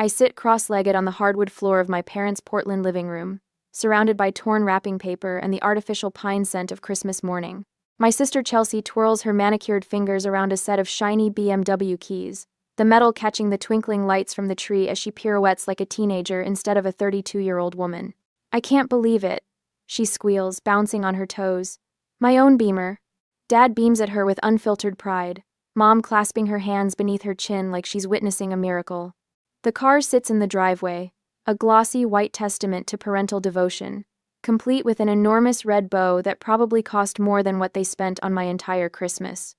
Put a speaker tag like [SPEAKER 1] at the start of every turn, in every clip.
[SPEAKER 1] I sit cross-legged on the hardwood floor of my parents' Portland living room, surrounded by torn wrapping paper and the artificial pine scent of Christmas morning. My sister Chelsea twirls her manicured fingers around a set of shiny BMW keys, the metal catching the twinkling lights from the tree as she pirouettes like a teenager instead of a 32-year-old woman. "I can't believe it," she squeals, bouncing on her toes. "My own Beamer." Dad beams at her with unfiltered pride, Mom clasping her hands beneath her chin like she's witnessing a miracle. The car sits in the driveway, a glossy white testament to parental devotion, complete with an enormous red bow that probably cost more than what they spent on my entire Christmas.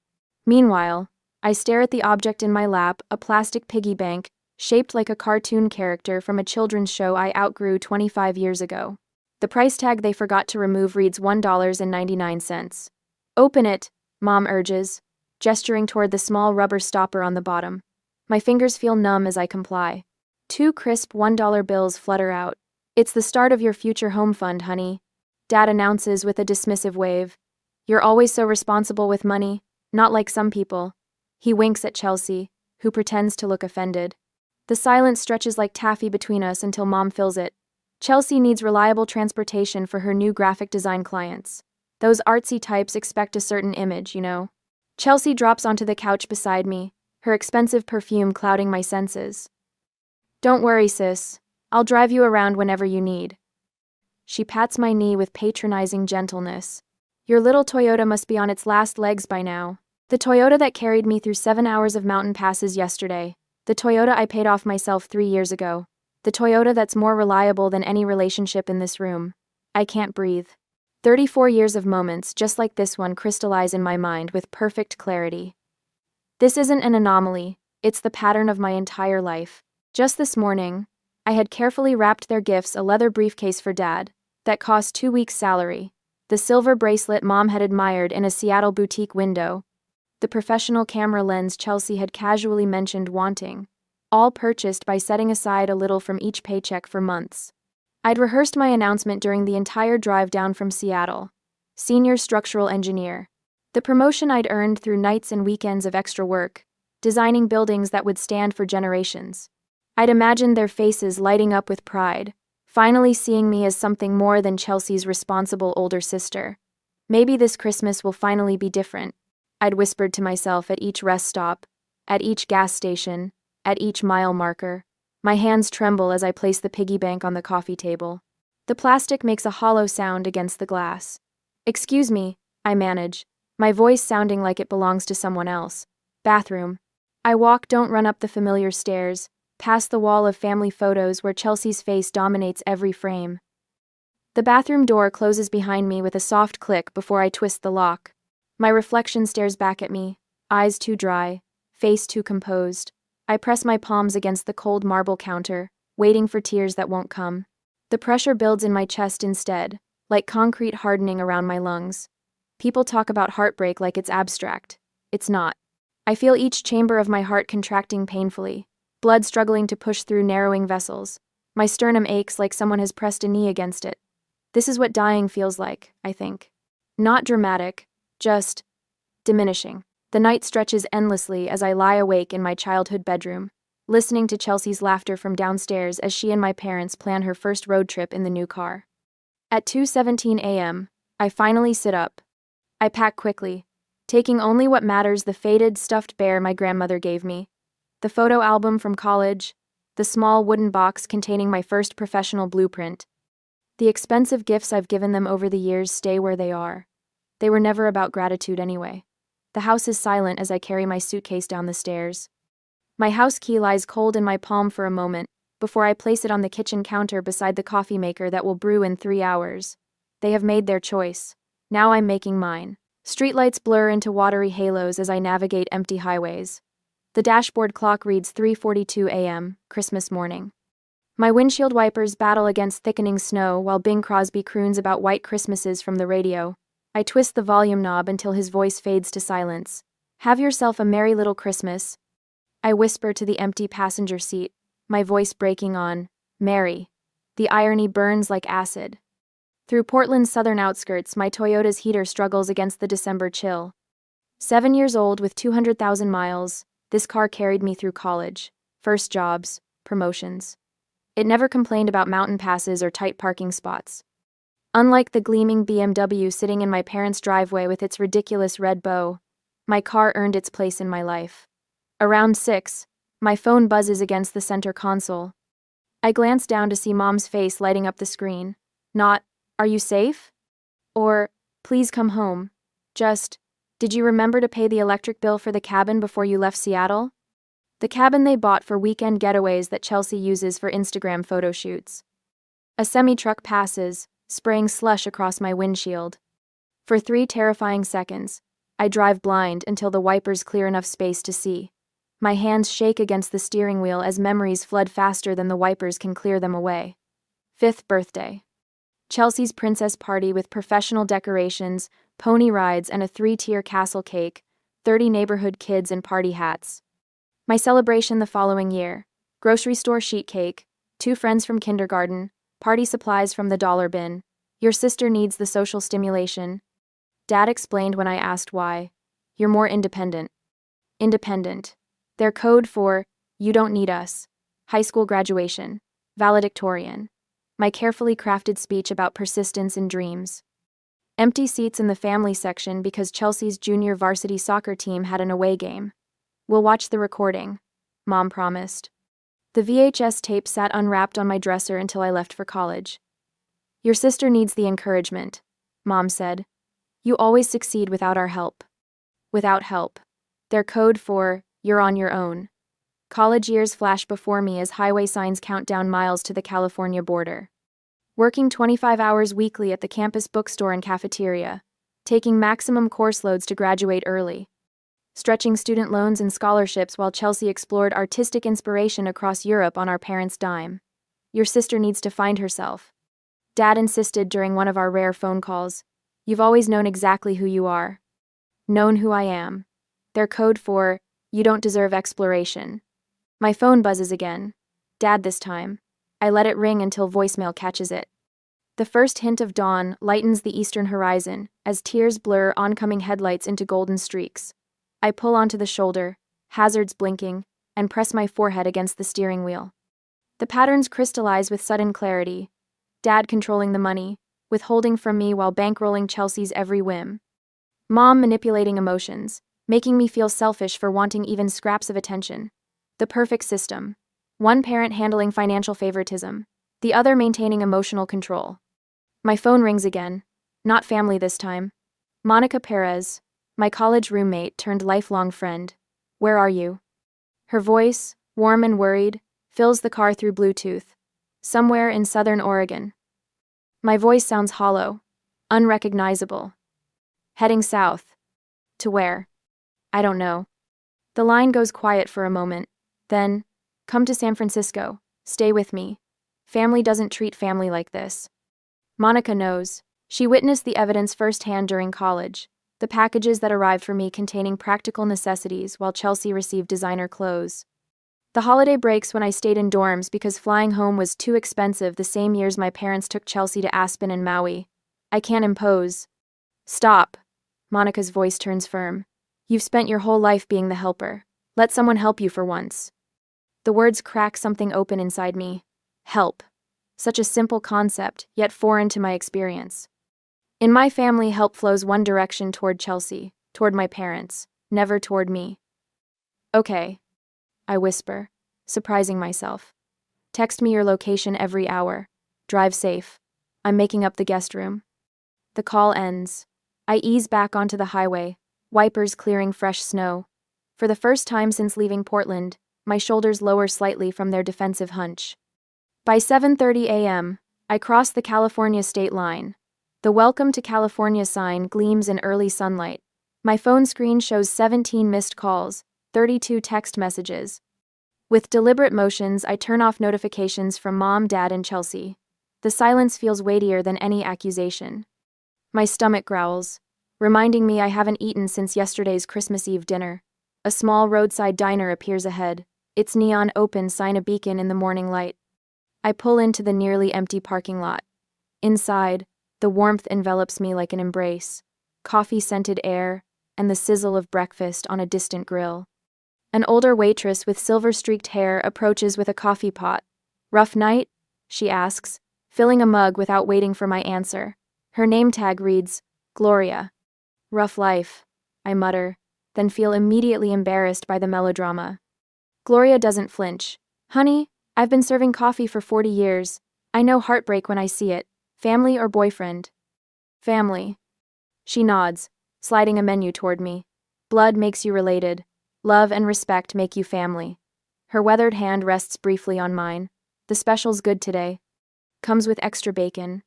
[SPEAKER 1] Meanwhile, I stare at the object in my lap, a plastic piggy bank, shaped like a cartoon character from a children's show I outgrew 25 years ago. The price tag they forgot to remove reads $1.99. "Open it," Mom urges, gesturing toward the small rubber stopper on the bottom. My fingers feel numb as I comply. 2 crisp $1 bills flutter out. "It's the start of your future home fund, honey," Dad announces with a dismissive wave. "You're always so responsible with money, not like some people." He winks at Chelsea, who pretends to look offended. The silence stretches like taffy between us until Mom fills it. Chelsea needs reliable transportation for her new graphic design clients. Those artsy types expect a certain image, you know. Chelsea drops onto the couch beside me, her expensive perfume clouding my senses. "Don't worry, sis. I'll drive you around whenever you need." She pats my knee with patronizing gentleness. "Your little Toyota must be on its last legs by now." The Toyota that carried me through 7 hours of mountain passes yesterday. The Toyota I paid off myself 3 years ago. The Toyota that's more reliable than any relationship in this room. I can't breathe. 34 years of moments just like this one crystallize in my mind with perfect clarity. This isn't an anomaly, it's the pattern of my entire life. Just this morning, I had carefully wrapped their gifts, a leather briefcase for Dad, that cost 2 weeks' salary, the silver bracelet Mom had admired in a Seattle boutique window, the professional camera lens Chelsea had casually mentioned wanting, all purchased by setting aside a little from each paycheck for months. I'd rehearsed my announcement during the entire drive down from Seattle. Senior structural engineer. The promotion I'd earned through nights and weekends of extra work, designing buildings that would stand for generations. I'd imagined their faces lighting up with pride, finally seeing me as something more than Chelsea's responsible older sister. Maybe this Christmas will finally be different, I'd whispered to myself at each rest stop, at each gas station, at each mile marker. My hands tremble as I place the piggy bank on the coffee table. The plastic makes a hollow sound against the glass. "Excuse me," I manage, my voice sounding like it belongs to someone else. "Bathroom." I don't run up the familiar stairs, past the wall of family photos where Chelsea's face dominates every frame. The bathroom door closes behind me with a soft click before I twist the lock. My reflection stares back at me, eyes too dry, face too composed. I press my palms against the cold marble counter, waiting for tears that won't come. The pressure builds in my chest instead, like concrete hardening around my lungs. People talk about heartbreak like it's abstract. It's not. I feel each chamber of my heart contracting painfully, blood struggling to push through narrowing vessels. My sternum aches like someone has pressed a knee against it. This is what dying feels like, I think. Not dramatic, just diminishing. The night stretches endlessly as I lie awake in my childhood bedroom, listening to Chelsea's laughter from downstairs as she and my parents plan her first road trip in the new car. At 2:17 a.m., I finally sit up. I pack quickly, taking only what matters: the faded, stuffed bear my grandmother gave me, the photo album from college, the small wooden box containing my first professional blueprint. The expensive gifts I've given them over the years stay where they are. They were never about gratitude anyway. The house is silent as I carry my suitcase down the stairs. My house key lies cold in my palm for a moment, before I place it on the kitchen counter beside the coffee maker that will brew in 3 hours. They have made their choice. Now I'm making mine. Streetlights blur into watery halos as I navigate empty highways. The dashboard clock reads 3:42 a.m., Christmas morning. My windshield wipers battle against thickening snow while Bing Crosby croons about white Christmases from the radio. I twist the volume knob until his voice fades to silence. "Have yourself a merry little Christmas," I whisper to the empty passenger seat, my voice breaking on "merry." The irony burns like acid. Through Portland's southern outskirts, my Toyota's heater struggles against the December chill. 7 years old with 200,000 miles, this car carried me through college, first jobs, promotions. It never complained about mountain passes or tight parking spots. Unlike the gleaming BMW sitting in my parents' driveway with its ridiculous red bow, my car earned its place in my life. Around 6, my phone buzzes against the center console. I glance down to see Mom's face lighting up the screen. Not, "Are you safe?" Or, "Please come home." Just, "Did you remember to pay the electric bill for the cabin before you left Seattle?" The cabin they bought for weekend getaways that Chelsea uses for Instagram photo shoots. A semi-truck passes, spraying slush across my windshield. For 3 terrifying seconds, I drive blind until the wipers clear enough space to see. My hands shake against the steering wheel as memories flood faster than the wipers can clear them away. 5th birthday. Chelsea's princess party with professional decorations, pony rides, and a 3-tier castle cake, 30 neighborhood kids in party hats. My celebration the following year: grocery store sheet cake, 2 friends from kindergarten, party supplies from the dollar bin. Your sister needs the social stimulation. Dad explained when I asked why. You're more independent. Independent. Their code for, you don't need us. High school graduation. Valedictorian. My carefully crafted speech about persistence and dreams. Empty seats in the family section because Chelsea's junior varsity soccer team had an away game. We'll watch the recording, Mom promised. The VHS tape sat unwrapped on my dresser until I left for college. Your sister needs the encouragement, Mom said. You always succeed without our help. Without help. Their code for, you're on your own. College years flash before me as highway signs count down miles to the California border. Working 25 hours weekly at the campus bookstore and cafeteria. Taking maximum course loads to graduate early. Stretching student loans and scholarships while Chelsea explored artistic inspiration across Europe on our parents' dime. Your sister needs to find herself. Dad insisted during one of our rare phone calls. You've always known exactly who you are. Known who I am. Their code for, you don't deserve exploration. My phone buzzes again. Dad this time. I let it ring until voicemail catches it. The first hint of dawn lightens the eastern horizon as tears blur oncoming headlights into golden streaks. I pull onto the shoulder, hazards blinking, and press my forehead against the steering wheel. The patterns crystallize with sudden clarity. Dad controlling the money, withholding from me while bankrolling Chelsea's every whim. Mom manipulating emotions, making me feel selfish for wanting even scraps of attention. The perfect system. One parent handling financial favoritism, the other maintaining emotional control. My phone rings again. Not family this time. Monica Perez, my college roommate turned lifelong friend. Where are you? Her voice, warm and worried, fills the car through Bluetooth. Somewhere in southern Oregon. My voice sounds hollow, unrecognizable. Heading south. To where? I don't know. The line goes quiet for a moment. Then, come to San Francisco. Stay with me. Family doesn't treat family like this. Monica knows. She witnessed the evidence firsthand during college. The packages that arrived for me containing practical necessities while Chelsea received designer clothes. The holiday breaks when I stayed in dorms because flying home was too expensive the same years my parents took Chelsea to Aspen and Maui. I can't impose. Stop. Monica's voice turns firm. You've spent your whole life being the helper. Let someone help you for once. The words crack something open inside me. Help. Such a simple concept, yet foreign to my experience. In my family, help flows one direction toward Chelsea, toward my parents, never toward me. Okay. I whisper, surprising myself. Text me your location every hour. Drive safe. I'm making up the guest room. The call ends. I ease back onto the highway, wipers clearing fresh snow. For the first time since leaving Portland, my shoulders lower slightly from their defensive hunch. By 7:30 a.m., I cross the California state line. The Welcome to California sign gleams in early sunlight. My phone screen shows 17 missed calls, 32 text messages. With deliberate motions, I turn off notifications from Mom, Dad, and Chelsea. The silence feels weightier than any accusation. My stomach growls, reminding me I haven't eaten since yesterday's Christmas Eve dinner. A small roadside diner appears ahead, its neon open sign a beacon in the morning light. I pull into the nearly empty parking lot. Inside, the warmth envelops me like an embrace, coffee-scented air, and the sizzle of breakfast on a distant grill. An older waitress with silver-streaked hair approaches with a coffee pot. "Rough night?" she asks, filling a mug without waiting for my answer. Her name tag reads, Gloria. "Rough life," I mutter, then feel immediately embarrassed by the melodrama. Gloria doesn't flinch. "Honey, I've been serving coffee for 40 years. I know heartbreak when I see it. Family or boyfriend?" "Family." She nods, sliding a menu toward me. "Blood makes you related. Love and respect make you family." Her weathered hand rests briefly on mine. "The special's good today. Comes with extra bacon."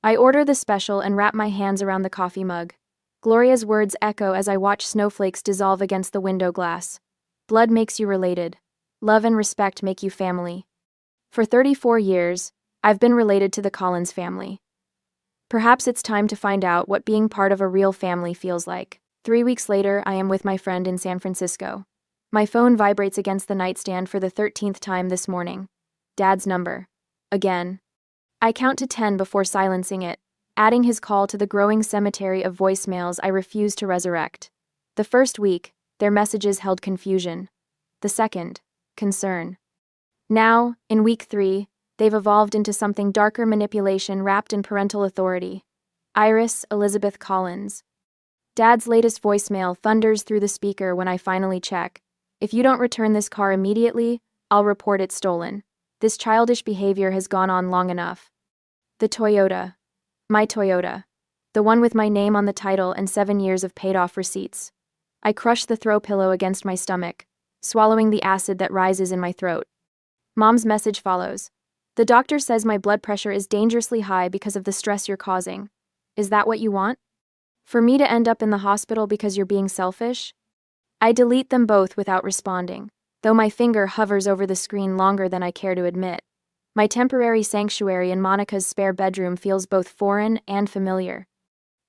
[SPEAKER 1] I order the special and wrap my hands around the coffee mug. Gloria's words echo as I watch snowflakes dissolve against the window glass. Blood makes you related. Love and respect make you family. For 34 years, I've been related to the Collins family. Perhaps it's time to find out what being part of a real family feels like. 3 weeks later, I am with my friend in San Francisco. My phone vibrates against the nightstand for the 13th time this morning. Dad's number. Again. I count to 10 before silencing it, adding his call to the growing cemetery of voicemails I refuse to resurrect. The first week, their messages held confusion. The second, concern. Now, in week 3, they've evolved into something darker: manipulation wrapped in parental authority. Iris Elizabeth Collins. Dad's latest voicemail thunders through the speaker when I finally check. "If you don't return this car immediately, I'll report it stolen. This childish behavior has gone on long enough." The Toyota. My Toyota. The one with my name on the title and 7 years of paid-off receipts. I crush the throw pillow against my stomach, swallowing the acid that rises in my throat. Mom's message follows. "The doctor says my blood pressure is dangerously high because of the stress you're causing. Is that what you want? For me to end up in the hospital because you're being selfish?" I delete them both without responding, though my finger hovers over the screen longer than I care to admit. My temporary sanctuary in Monica's spare bedroom feels both foreign and familiar.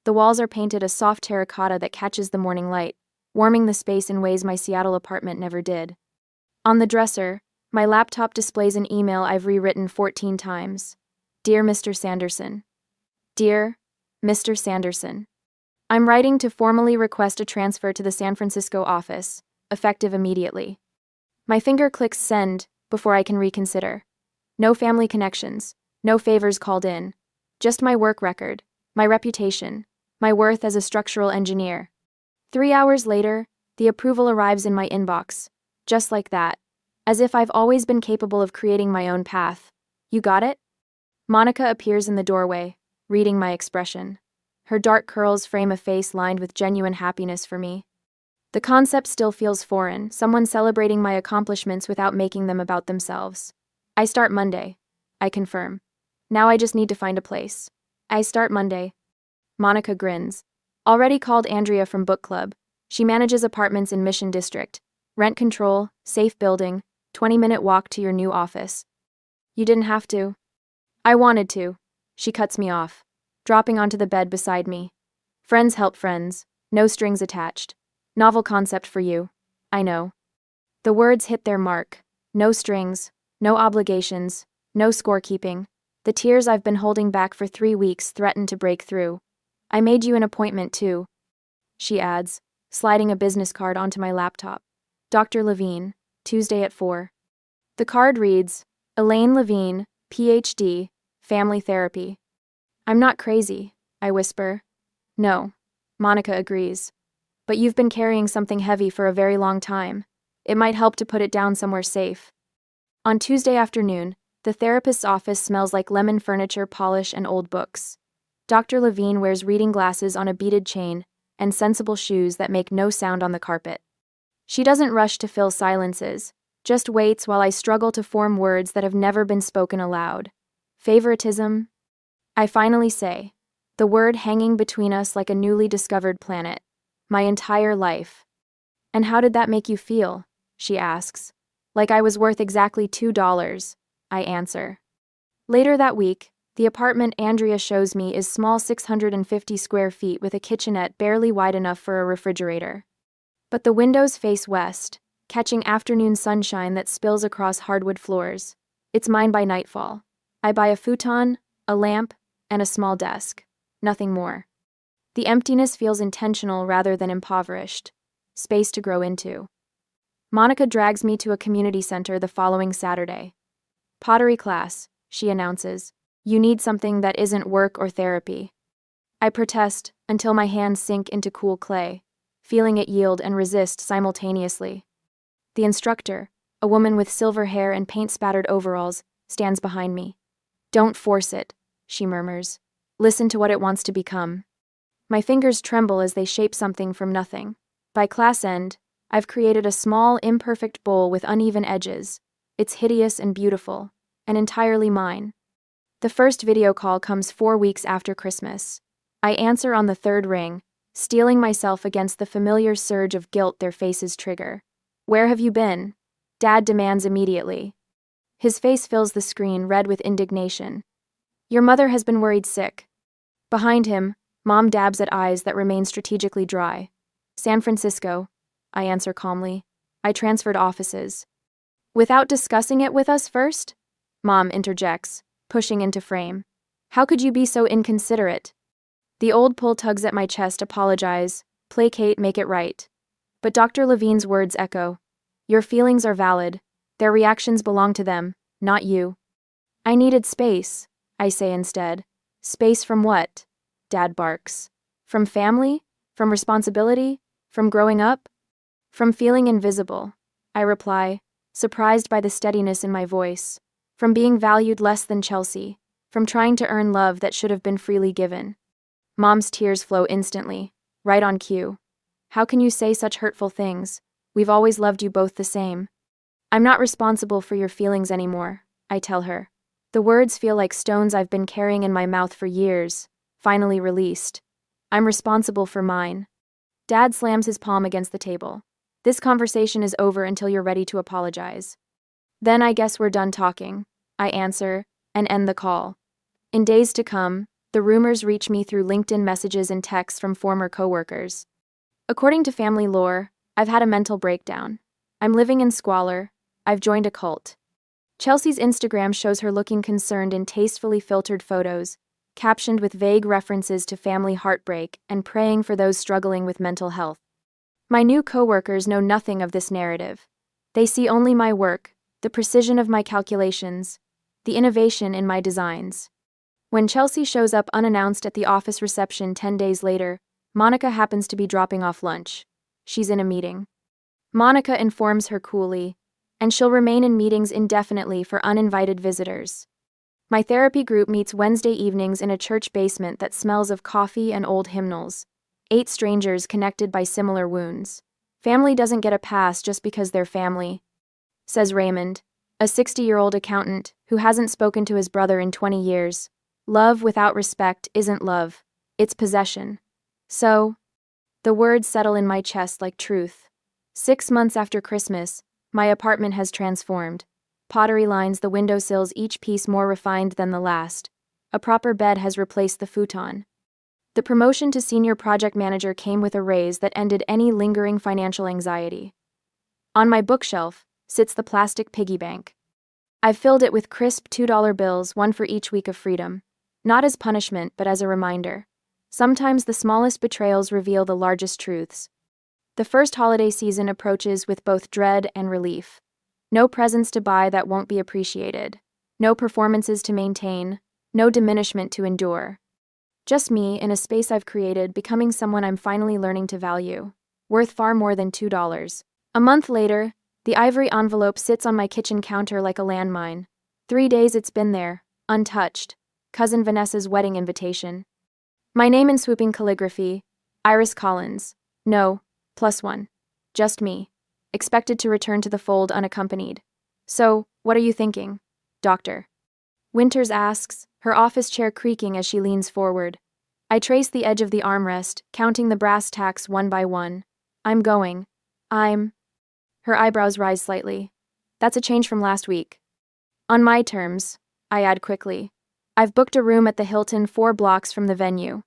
[SPEAKER 1] The walls are painted a soft terracotta that catches the morning light, warming the space in ways my Seattle apartment never did. On the dresser, my laptop displays an email I've rewritten 14 times. "Dear Mr. Sanderson." Dear Mr. Sanderson. I'm writing to formally request a transfer to the San Francisco office, effective immediately. My finger clicks send before I can reconsider. No family connections, no favors called in. Just my work record, my reputation, my worth as a structural engineer. 3 hours later, the approval arrives in my inbox, just like that, as if I've always been capable of creating my own path. "You got it?" Monica appears in the doorway, reading my expression. Her dark curls frame a face lined with genuine happiness for me. The concept still feels foreign, someone celebrating my accomplishments without making them about themselves. "I start Monday," I confirm. "Now I just need to find a place." "I start Monday." Monica grins. "Already called Andrea from book club. She manages apartments in Mission District. Rent control, safe building, 20-minute walk to your new office." "You didn't have to." "I wanted to." She cuts me off, dropping onto the bed beside me. "Friends help friends, no strings attached. Novel concept for you. I know." The words hit their mark. No strings, no obligations, no scorekeeping. The tears I've been holding back for 3 weeks threaten to break through. "I made you an appointment too," she adds, sliding a business card onto my laptop. "Dr. Levine, Tuesday at 4. The card reads, "Elaine Levine, PhD, Family Therapy." "I'm not crazy," I whisper. "No," Monica agrees. "But you've been carrying something heavy for a very long time. It might help to put it down somewhere safe." On Tuesday afternoon, the therapist's office smells like lemon furniture, polish, and old books. Dr. Levine wears reading glasses on a beaded chain and sensible shoes that make no sound on the carpet. She doesn't rush to fill silences, just waits while I struggle to form words that have never been spoken aloud. Favoritism? I finally say, the word hanging between us like a newly discovered planet. My entire life. "And how did that make you feel?" she asks. "Like I was worth exactly $2, I answer. Later that week, the apartment Andrea shows me is small, 650 square feet with a kitchenette barely wide enough for a refrigerator. But the windows face west, catching afternoon sunshine that spills across hardwood floors. It's mine by nightfall. I buy a futon, a lamp, and a small desk. Nothing more. The emptiness feels intentional rather than impoverished. Space to grow into. Monica drags me to a community center the following Saturday. Pottery class, she announces. You need something that isn't work or therapy. I protest until my hands sink into cool clay, feeling it yield and resist simultaneously. The instructor, a woman with silver hair and paint-spattered overalls, stands behind me. Don't force it, she murmurs. Listen to what it wants to become. My fingers tremble as they shape something from nothing. By class end, I've created a small, imperfect bowl with uneven edges. It's hideous and beautiful, and entirely mine. The first video call comes 4 weeks after Christmas. I answer on the third ring, steeling myself against the familiar surge of guilt their faces trigger. Where have you been? Dad demands immediately. His face fills the screen, red with indignation. Your mother has been worried sick. Behind him, Mom dabs at eyes that remain strategically dry. San Francisco, I answer calmly. I transferred offices. Without discussing it with us first? Mom interjects, pushing into frame. How could you be so inconsiderate? The old pull tugs at my chest, apologize, placate, make it right. But Dr. Levine's words echo. Your feelings are valid. Their reactions belong to them, not you. I needed space, I say instead. Space from what? Dad barks. From family? From responsibility? From growing up? From feeling invisible, I reply, surprised by the steadiness in my voice. From being valued less than Chelsea. From trying to earn love that should have been freely given. Mom's tears flow instantly, right on cue. How can you say such hurtful things? We've always loved you both the same. I'm not responsible for your feelings anymore, I tell her. The words feel like stones I've been carrying in my mouth for years, finally released. I'm responsible for mine. Dad slams his palm against the table. This conversation is over until you're ready to apologize. Then I guess we're done talking, I answer, and end the call. In days to come, the rumors reach me through LinkedIn messages and texts from former coworkers. According to family lore, I've had a mental breakdown. I'm living in squalor. I've joined a cult. Chelsea's Instagram shows her looking concerned in tastefully filtered photos, captioned with vague references to family heartbreak and praying for those struggling with mental health. My new coworkers know nothing of this narrative. They see only my work, the precision of my calculations, the innovation in my designs. When Chelsea shows up unannounced at the office reception 10 days later, Monica happens to be dropping off lunch. She's in a meeting. Monica informs her coolly, and she'll remain in meetings indefinitely for uninvited visitors. My therapy group meets Wednesday evenings in a church basement that smells of coffee and old hymnals. 8 strangers connected by similar wounds. Family doesn't get a pass just because they're family, says Raymond, a 60-year-old accountant who hasn't spoken to his brother in 20 years. Love without respect isn't love, it's possession. So, the words settle in my chest like truth. 6 months after Christmas, my apartment has transformed. Pottery lines the windowsills, each piece more refined than the last. A proper bed has replaced the futon. The promotion to senior project manager came with a raise that ended any lingering financial anxiety. On my bookshelf sits the plastic piggy bank. I've filled it with crisp $2 bills, one for each week of freedom. Not as punishment, but as a reminder. Sometimes the smallest betrayals reveal the largest truths. The first holiday season approaches with both dread and relief. No presents to buy that won't be appreciated. No performances to maintain. No diminishment to endure. Just me in a space I've created, becoming someone I'm finally learning to value. Worth far more than $2. A month later, the ivory envelope sits on my kitchen counter like a landmine. 3 days it's been there, untouched. Cousin Vanessa's wedding invitation. My name in swooping calligraphy, Iris Collins. No, +1. Just me. Expected to return to the fold unaccompanied. So, what are you thinking, Doctor? Winters asks, her office chair creaking as she leans forward. I trace the edge of the armrest, counting the brass tacks one by one. I'm going. Her eyebrows rise slightly. That's a change from last week. On my terms, I add quickly. I've booked a room at the Hilton 4 blocks from the venue.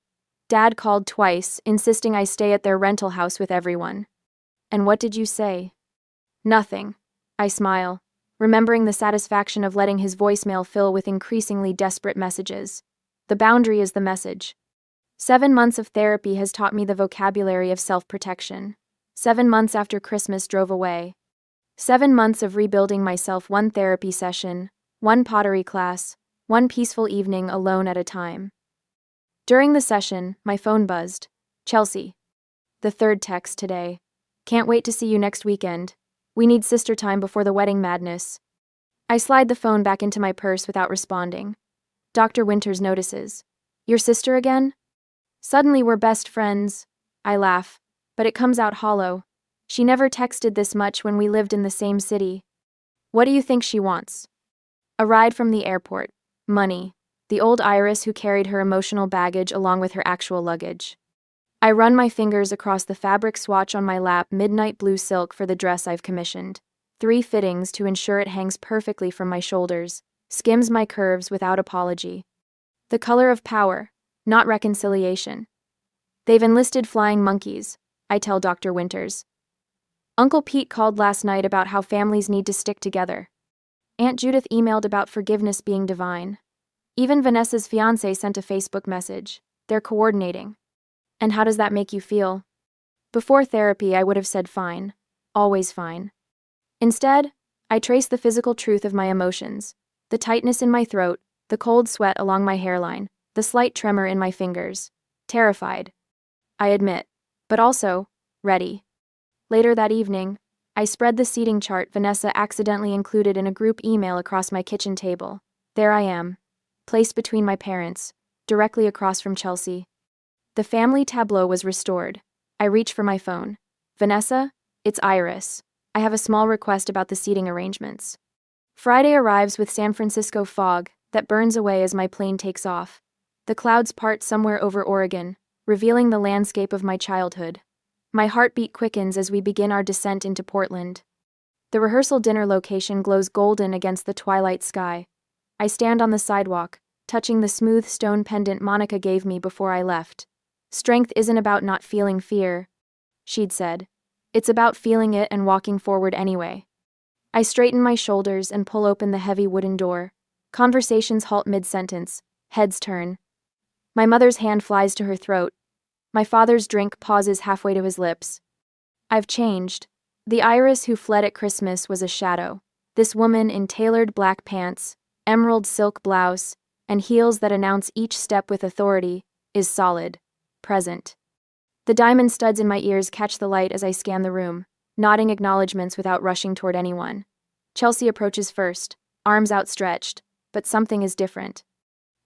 [SPEAKER 1] Dad called twice, insisting I stay at their rental house with everyone. And what did you say? Nothing. I smile, remembering the satisfaction of letting his voicemail fill with increasingly desperate messages. The boundary is the message. 7 months of therapy has taught me the vocabulary of self-protection. 7 months after Christmas drove away. 7 months of rebuilding myself, one therapy session, one pottery class, one peaceful evening alone at a time. During the session, my phone buzzed. Chelsea. The third text today. Can't wait to see you next weekend. We need sister time before the wedding madness. I slide the phone back into my purse without responding. Dr. Winters notices. Your sister again? Suddenly we're best friends. I laugh, but it comes out hollow. She never texted this much when we lived in the same city. What do you think she wants? A ride from the airport. Money. The old Iris who carried her emotional baggage along with her actual luggage. I run my fingers across the fabric swatch on my lap, midnight blue silk for the dress I've commissioned. 3 fittings to ensure it hangs perfectly from my shoulders, skims my curves without apology. The color of power, not reconciliation. They've enlisted flying monkeys, I tell Dr. Winters. Uncle Pete called last night about how families need to stick together. Aunt Judith emailed about forgiveness being divine. Even Vanessa's fiancé sent a Facebook message. They're coordinating. And how does that make you feel? Before therapy, I would have said fine. Always fine. Instead, I trace the physical truth of my emotions. The tightness in my throat, the cold sweat along my hairline, the slight tremor in my fingers. Terrified. I admit. But also, ready. Later that evening, I spread the seating chart Vanessa accidentally included in a group email across my kitchen table. There I am, placed between my parents, directly across from Chelsea. The family tableau was restored. I reach for my phone. Vanessa, it's Iris. I have a small request about the seating arrangements. Friday arrives with San Francisco fog that burns away as my plane takes off. The clouds part somewhere over Oregon, revealing the landscape of my childhood. My heartbeat quickens as we begin our descent into Portland. The rehearsal dinner location glows golden against the twilight sky. I stand on the sidewalk, touching the smooth stone pendant Monica gave me before I left. Strength isn't about not feeling fear, she'd said. It's about feeling it and walking forward anyway. I straighten my shoulders and pull open the heavy wooden door. Conversations halt mid-sentence. Heads turn. My mother's hand flies to her throat. My father's drink pauses halfway to his lips. I've changed. The Iris who fled at Christmas was a shadow. This woman in tailored black pants, emerald silk blouse, and heels that announce each step with authority, is solid, present. The diamond studs in my ears catch the light as I scan the room, nodding acknowledgments without rushing toward anyone. Chelsea approaches first, arms outstretched, but something is different.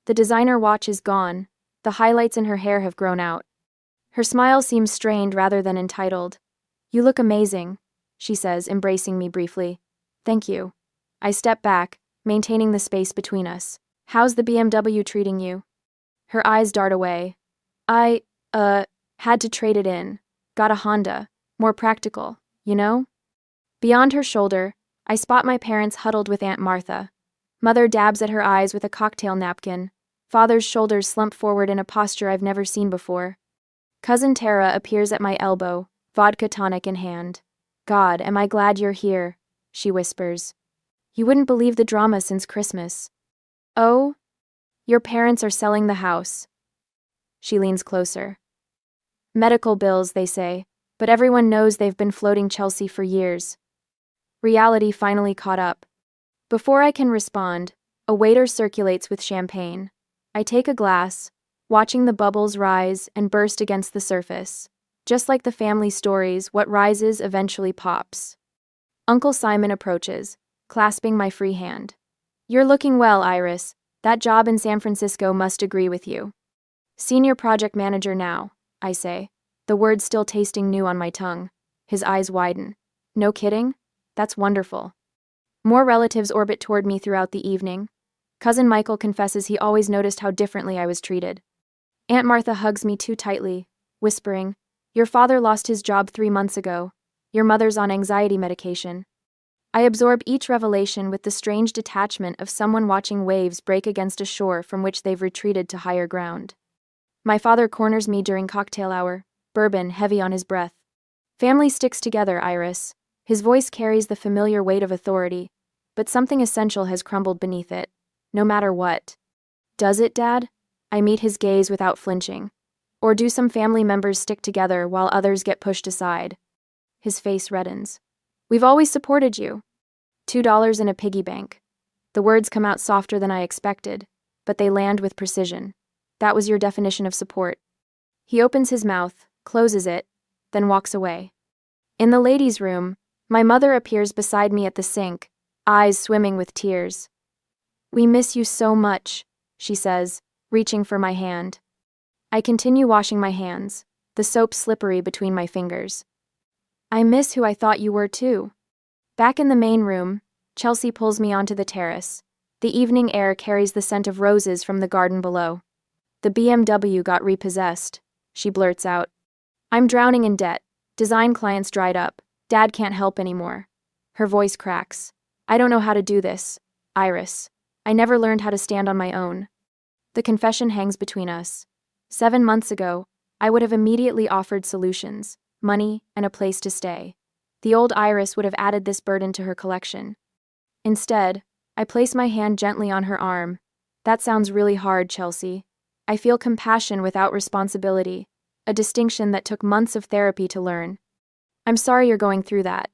[SPEAKER 1] The designer watch is gone. The highlights in her hair have grown out. Her smile seems strained rather than entitled. You look amazing, she says, embracing me briefly. Thank you. I step back, maintaining the space between us. How's the BMW treating you? Her eyes dart away. I, had to trade it in. Got a Honda. More practical, you know? Beyond her shoulder, I spot my parents huddled with Aunt Martha. Mother dabs at her eyes with a cocktail napkin. Father's shoulders slump forward in a posture I've never seen before. Cousin Tara appears at my elbow, vodka tonic in hand. God, am I glad you're here, she whispers. You wouldn't believe the drama since Christmas. Oh? Your parents are selling the house. She leans closer. Medical bills, they say, but everyone knows they've been floating Chelsea for years. Reality finally caught up. Before I can respond, a waiter circulates with champagne. I take a glass, watching the bubbles rise and burst against the surface. Just like the family stories, what rises eventually pops. Uncle Simon approaches, clasping my free hand. You're looking well, Iris. That job in San Francisco must agree with you. Senior project manager now, I say, the words still tasting new on my tongue. His eyes widen. No kidding? That's wonderful. More relatives orbit toward me throughout the evening. Cousin Michael confesses he always noticed how differently I was treated. Aunt Martha hugs me too tightly, whispering, Your father lost his job 3 months ago. Your mother's on anxiety medication. I absorb each revelation with the strange detachment of someone watching waves break against a shore from which they've retreated to higher ground. My father corners me during cocktail hour, bourbon heavy on his breath. Family sticks together, Iris. His voice carries the familiar weight of authority, but something essential has crumbled beneath it, no matter what. Does it, Dad? I meet his gaze without flinching. Or do some family members stick together while others get pushed aside? His face reddens. We've always supported you. $2 in a piggy bank. The words come out softer than I expected, but they land with precision. That was your definition of support. He opens his mouth, closes it, then walks away. In the ladies' room, my mother appears beside me at the sink, eyes swimming with tears. We miss you so much, she says, reaching for my hand. I continue washing my hands, the soap slippery between my fingers. I miss who I thought you were too. Back in the main room, Chelsea pulls me onto the terrace. The evening air carries the scent of roses from the garden below. The BMW got repossessed, she blurts out. I'm drowning in debt. Design clients dried up. Dad can't help anymore. Her voice cracks. I don't know how to do this, Iris. I never learned how to stand on my own. The confession hangs between us. 7 months ago, I would have immediately offered solutions, money, and a place to stay. The old Iris would have added this burden to her collection. Instead, I place my hand gently on her arm. That sounds really hard, Chelsea. I feel compassion without responsibility, a distinction that took months of therapy to learn. I'm sorry you're going through that.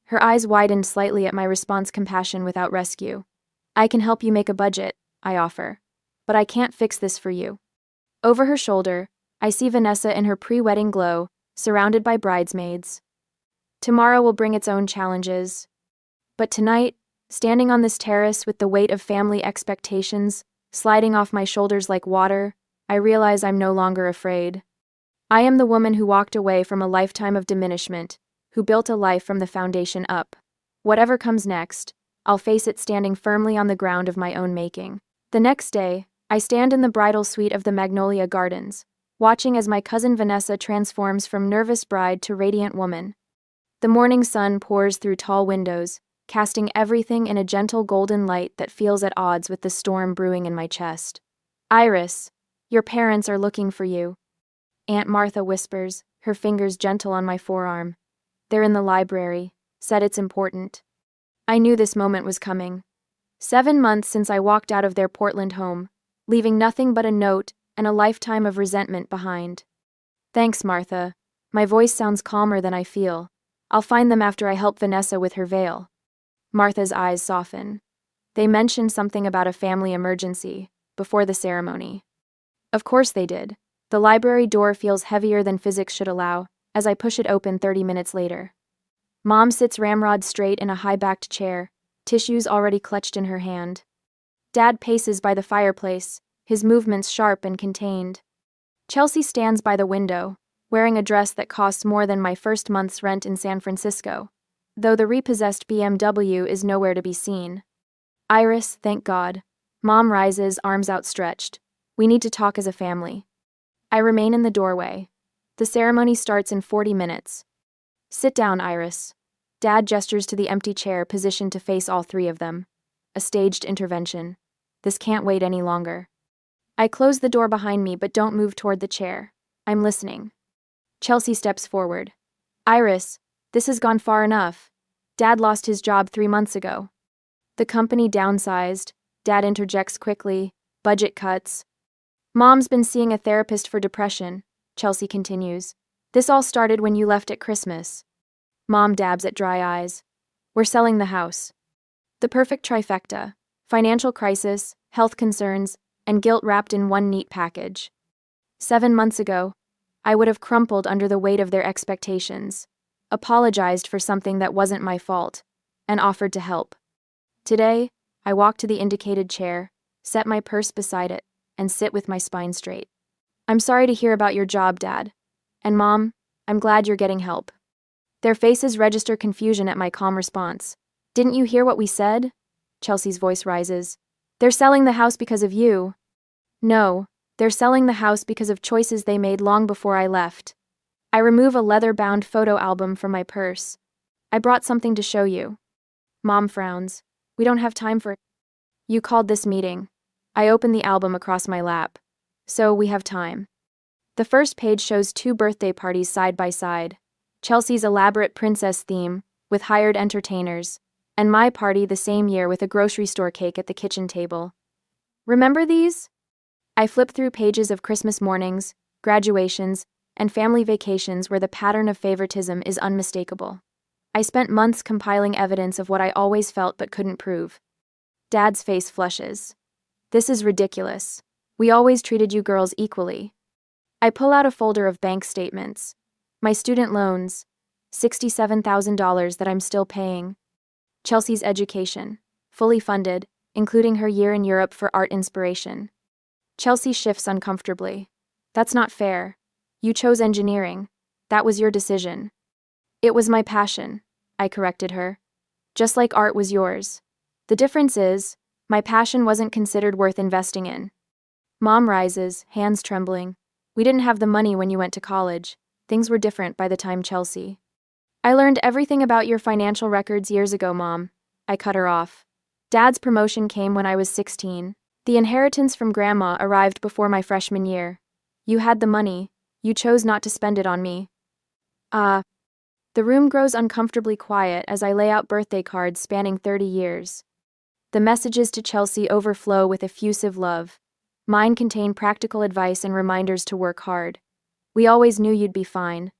[SPEAKER 1] Her eyes widened slightly at my response, compassion without rescue. I can help you make a budget, I offer. But I can't fix this for you. Over her shoulder, I see Vanessa in her pre-wedding glow, surrounded by bridesmaids. Tomorrow will bring its own challenges. But tonight, standing on this terrace with the weight of family expectations sliding off my shoulders like water, I realize I'm no longer afraid. I am the woman who walked away from a lifetime of diminishment, who built a life from the foundation up. Whatever comes next, I'll face it standing firmly on the ground of my own making. The next day, I stand in the bridal suite of the Magnolia Gardens, watching as my cousin Vanessa transforms from nervous bride to radiant woman. The morning sun pours through tall windows, casting everything in a gentle golden light that feels at odds with the storm brewing in my chest. Iris, your parents are looking for you. Aunt Martha whispers, her fingers gentle on my forearm. They're in the library, said it's important. I knew this moment was coming. 7 months since I walked out of their Portland home, leaving nothing but a note and a lifetime of resentment behind. Thanks, Martha. My voice sounds calmer than I feel. I'll find them after I help Vanessa with her veil. Martha's eyes soften. They mentioned something about a family emergency before the ceremony. Of course they did. The library door feels heavier than physics should allow as I push it open 30 minutes later. Mom sits ramrod straight in a high-backed chair, tissues already clutched in her hand. Dad paces by the fireplace, his movements sharp and contained. Chelsea stands by the window, wearing a dress that costs more than my first month's rent in San Francisco, though the repossessed BMW is nowhere to be seen. Iris, thank God. Mom rises, arms outstretched. We need to talk as a family. I remain in the doorway. The ceremony starts in 40 minutes. Sit down, Iris. Dad gestures to the empty chair positioned to face all three of them. A staged intervention. This can't wait any longer. I close the door behind me but don't move toward the chair. I'm listening. Chelsea steps forward. Iris, this has gone far enough. Dad lost his job 3 months ago. The company downsized. Dad interjects quickly. Budget cuts. Mom's been seeing a therapist for depression, Chelsea continues. This all started when you left at Christmas. Mom dabs at dry eyes. We're selling the house. The perfect trifecta. Financial crisis, health concerns, and guilt wrapped in one neat package. 7 months ago, I would have crumpled under the weight of their expectations, apologized for something that wasn't my fault, and offered to help. Today, I walk to the indicated chair, set my purse beside it, and sit with my spine straight. I'm sorry to hear about your job, Dad. And Mom, I'm glad you're getting help. Their faces register confusion at my calm response. Didn't you hear what we said? Chelsea's voice rises. They're selling the house because of you. No, they're selling the house because of choices they made long before I left. I remove a leather-bound photo album from my purse. I brought something to show you. Mom frowns. We don't have time for... You called this meeting. I open the album across my lap. So we have time. The first page shows 2 birthday parties side by side. Chelsea's elaborate princess theme, with hired entertainers, and my party the same year with a grocery store cake at the kitchen table. Remember these? I flip through pages of Christmas mornings, graduations, and family vacations where the pattern of favoritism is unmistakable. I spent months compiling evidence of what I always felt but couldn't prove. Dad's face flushes. This is ridiculous. We always treated you girls equally. I pull out a folder of bank statements. My student loans, $67,000 that I'm still paying. Chelsea's education, fully funded, including her year in Europe for art inspiration. Chelsea shifts uncomfortably. That's not fair. You chose engineering. That was your decision. It was my passion, I corrected her. Just like art was yours. The difference is, my passion wasn't considered worth investing in. Mom rises, hands trembling. We didn't have the money when you went to college. Things were different by the time Chelsea. I learned everything about your financial records years ago, Mom. I cut her off. Dad's promotion came when I was 16. The inheritance from Grandma arrived before my freshman year. You had the money. You chose not to spend it on me. The room grows uncomfortably quiet as I lay out birthday cards spanning 30 years. The messages to Chelsea overflow with effusive love. Mine contain practical advice and reminders to work hard. We always knew you'd be fine.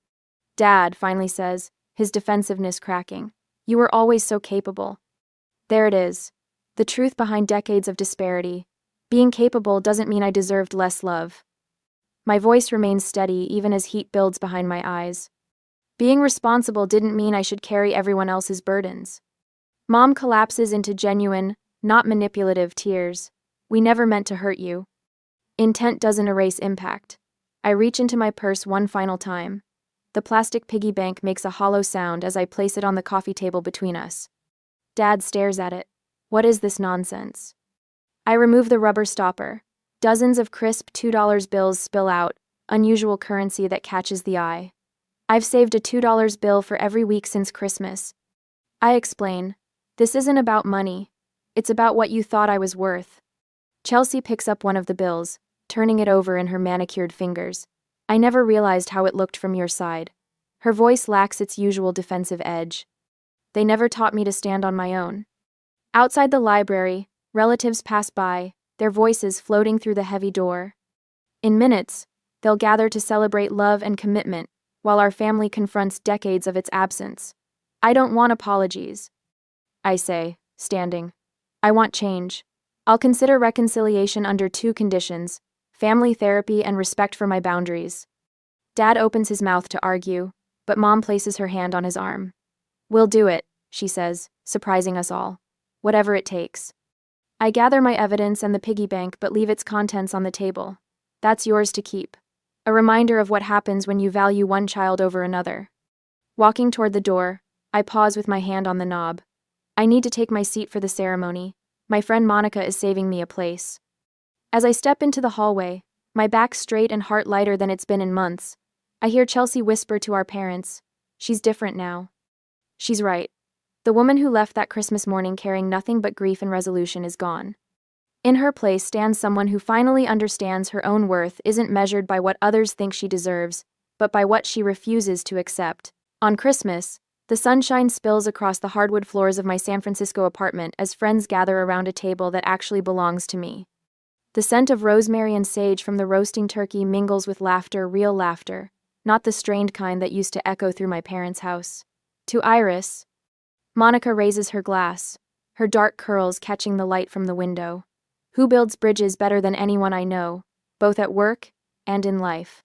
[SPEAKER 1] Dad finally says, his defensiveness cracking. You were always so capable. There it is. The truth behind decades of disparity. Being capable doesn't mean I deserved less love. My voice remains steady even as heat builds behind my eyes. Being responsible didn't mean I should carry everyone else's burdens. Mom collapses into genuine, not manipulative tears. We never meant to hurt you. Intent doesn't erase impact. I reach into my purse one final time. The plastic piggy bank makes a hollow sound as I place it on the coffee table between us. Dad stares at it. What is this nonsense? I remove the rubber stopper. Dozens of crisp $2 bills spill out, unusual currency that catches the eye. I've saved a $2 bill for every week since Christmas. I explain. This isn't about money. It's about what you thought I was worth. Chelsea picks up one of the bills, turning it over in her manicured fingers. I never realized how it looked from your side. Her voice lacks its usual defensive edge. They never taught me to stand on my own. Outside the library, relatives pass by, their voices floating through the heavy door. In minutes, they'll gather to celebrate love and commitment, while our family confronts decades of its absence. I don't want apologies. I say, standing. I want change. I'll consider reconciliation under 2 conditions: family therapy and respect for my boundaries. Dad opens his mouth to argue, but Mom places her hand on his arm. We'll do it, she says, surprising us all. Whatever it takes. I gather my evidence and the piggy bank but leave its contents on the table. That's yours to keep. A reminder of what happens when you value one child over another. Walking toward the door, I pause with my hand on the knob. I need to take my seat for the ceremony. My friend Monica is saving me a place. As I step into the hallway, my back straight and heart lighter than it's been in months, I hear Chelsea whisper to our parents, "She's different now." She's right. The woman who left that Christmas morning carrying nothing but grief and resolution is gone. In her place stands someone who finally understands her own worth isn't measured by what others think she deserves, but by what she refuses to accept. On Christmas, the sunshine spills across the hardwood floors of my San Francisco apartment as friends gather around a table that actually belongs to me. The scent of rosemary and sage from the roasting turkey mingles with laughter, real laughter, not the strained kind that used to echo through my parents' house. To Iris, Monica raises her glass, her dark curls catching the light from the window. Who builds bridges better than anyone I know, both at work and in life?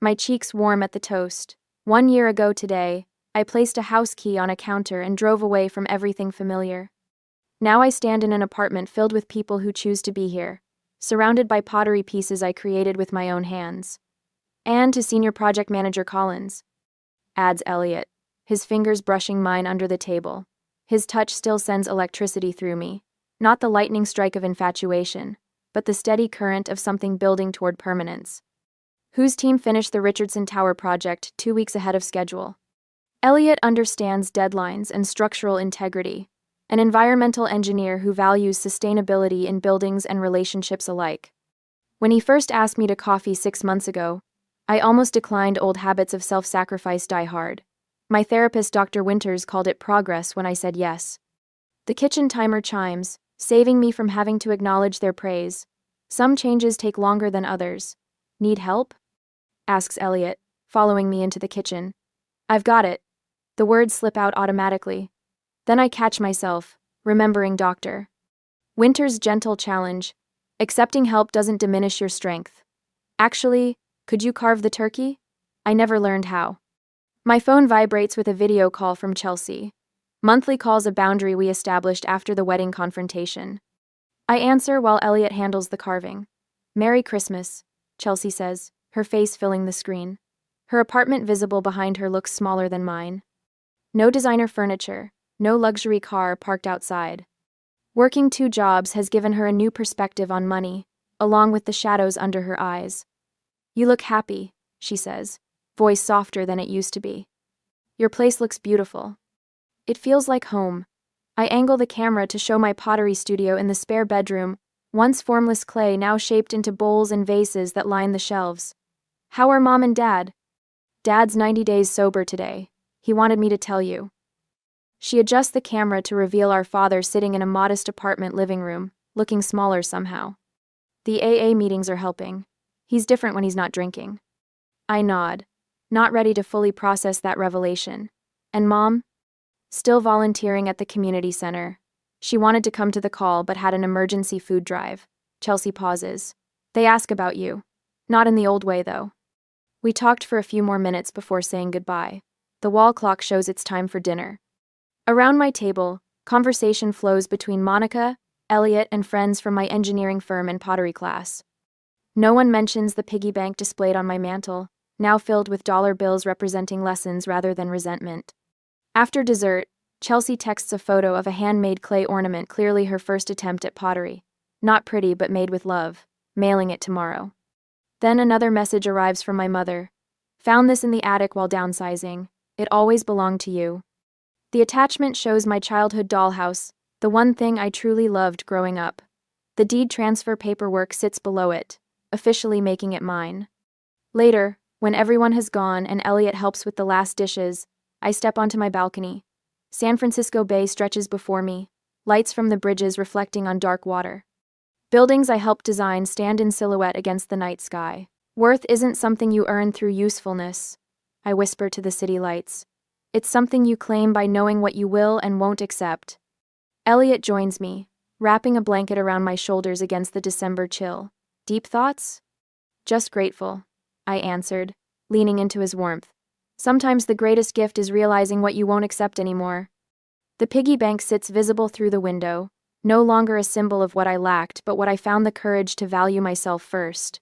[SPEAKER 1] My cheeks warm at the toast. 1 year ago today, I placed a house key on a counter and drove away from everything familiar. Now I stand in an apartment filled with people who choose to be here, surrounded by pottery pieces I created with my own hands. And to Senior Project Manager Collins, adds Elliot, his fingers brushing mine under the table. His touch still sends electricity through me, not the lightning strike of infatuation, but the steady current of something building toward permanence. Whose team finished the Richardson Tower project 2 weeks ahead of schedule? Elliot understands deadlines and structural integrity, an environmental engineer who values sustainability in buildings and relationships alike. When he first asked me to coffee 6 months ago, I almost declined. Old habits of self-sacrifice die hard. My therapist, Dr. Winters, called it progress when I said yes. The kitchen timer chimes, saving me from having to acknowledge their praise. Some changes take longer than others. Need help? Asks Elliot, following me into the kitchen. I've got it. The words slip out automatically. Then I catch myself, remembering Dr. Winter's gentle challenge. Accepting help doesn't diminish your strength. Actually, could you carve the turkey? I never learned how. My phone vibrates with a video call from Chelsea. Monthly calls a boundary we established after the wedding confrontation. I answer while Elliot handles the carving. "Merry Christmas," Chelsea says, her face filling the screen. Her apartment visible behind her looks smaller than mine. No designer furniture, no luxury car parked outside. Working 2 jobs has given her a new perspective on money, along with the shadows under her eyes. "You look happy," she says, voice softer than it used to be. "Your place looks beautiful." It feels like home. I angle the camera to show my pottery studio in the spare bedroom, once formless clay now shaped into bowls and vases that line the shelves. "How are Mom and Dad?" "Dad's 90 days sober today. He wanted me to tell you." She adjusts the camera to reveal our father sitting in a modest apartment living room, looking smaller somehow. "The AA meetings are helping. He's different when he's not drinking." I nod, not ready to fully process that revelation. "And Mom?" "Still volunteering at the community center. She wanted to come to the call but had an emergency food drive." Chelsea pauses. "They ask about you. Not in the old way, though." We talked for a few more minutes before saying goodbye. The wall clock shows it's time for dinner. Around my table, conversation flows between Monica, Elliot, and friends from my engineering firm and pottery class. No one mentions the piggy bank displayed on my mantle, now filled with dollar bills representing lessons rather than resentment. After dessert, Chelsea texts a photo of a handmade clay ornament, clearly her first attempt at pottery. "Not pretty, but made with love. Mailing it tomorrow." Then another message arrives from my mother. "Found this in the attic while downsizing. It always belonged to you." The attachment shows my childhood dollhouse, the one thing I truly loved growing up. The deed transfer paperwork sits below it, officially making it mine. Later, when everyone has gone and Elliot helps with the last dishes, I step onto my balcony. San Francisco Bay stretches before me, lights from the bridges reflecting on dark water. Buildings I helped design stand in silhouette against the night sky. "Worth isn't something you earn through usefulness," I whisper to the city lights. "It's something you claim by knowing what you will and won't accept." Elliot joins me, wrapping a blanket around my shoulders against the December chill. "Deep thoughts?" "Just grateful," I answered, leaning into his warmth. "Sometimes the greatest gift is realizing what you won't accept anymore." The piggy bank sits visible through the window, no longer a symbol of what I lacked but what I found the courage to value myself first.